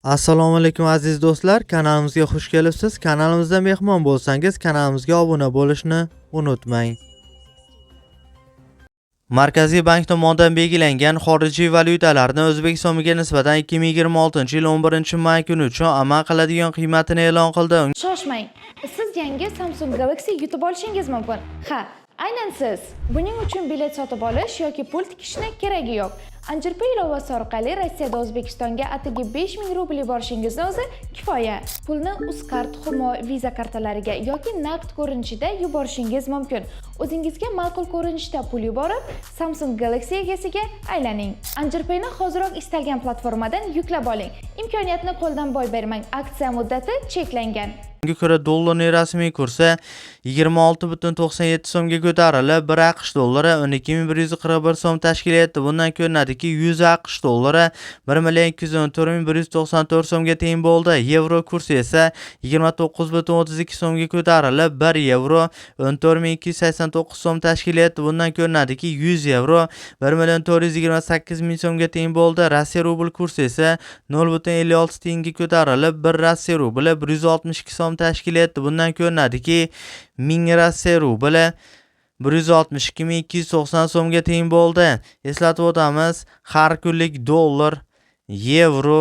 Assalomu alaykum aziz do'stlar, kanalimizga xush kelibsiz. Kanalimizda mehmon bo'lsangiz, kanalimizga obuna bo'lishni unutmang. Markaziy bank tomonidan belgilangan xorijiy valyutalarni O'zbekistonga nisbatan 2026-yil 11-may kuni uchun amal qiladigan qiymatini e'lon qildi. Shoshmang, siz yangi Samsung Galaxy yutib olishingiz mumkin. Ha, aynan siz. Buning uchun bilet sotib olish yoki pul tikishni keragi yo'q. Anjirpay ilovasi orqali Rossiyada O'zbekistonga atigi 5000 rubl yuborishingizni o'zi kifoya. Pulni Uzcard, Humo, Visa kartalariga yoki naqd ko'rinishida yuborishingiz mumkin. O'zingizga ma'qul ko'rinishda pul yuborib, Samsung Galaxy egasiga aylaning. Anjirpayni hoziroq istalgan platformadan yuklab oling. Imkoniyatni qo'ldan boy bermang. Aksiya muddati cheklangan. Bunga ko'ra dollarning rasmiy kursi 26,97 so'mga ko'tarilib, 1 AQSh dollari 12141 so'm tashkil etdi. Bundan ko'rinadiki, 100 AQSh dollari 1,214,194 so'mga teng bo'ldi. Yevro kursi esa 29,32 so'mga ko'tarilib, 1 yevro 14289 so'm tashkil etdi. Bundan ko'rinadiki, 100 yevro 1,428,000 so'mga teng bo'ldi. Rossiya rubl kursi esa 0,56 tiyinga ko'tarilib, 1 Rossiya rubli 162 so'm tashkil etdi. Bundan ko'rinadiki, 1000 Rossiya rubli 162,290 so'mga teng bo'ldi. Eslatib o'tamiz, har kunlik dollar, yevro,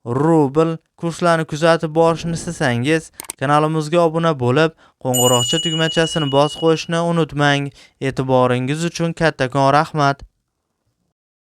rubl kurslarini kuzatib borishni istasangiz, kanalimizga obuna bo'lib, qo'ng'iroqcha tugmachasini bosib qo'yishni unutmang. E'tiboringiz uchun kattakon rahmat.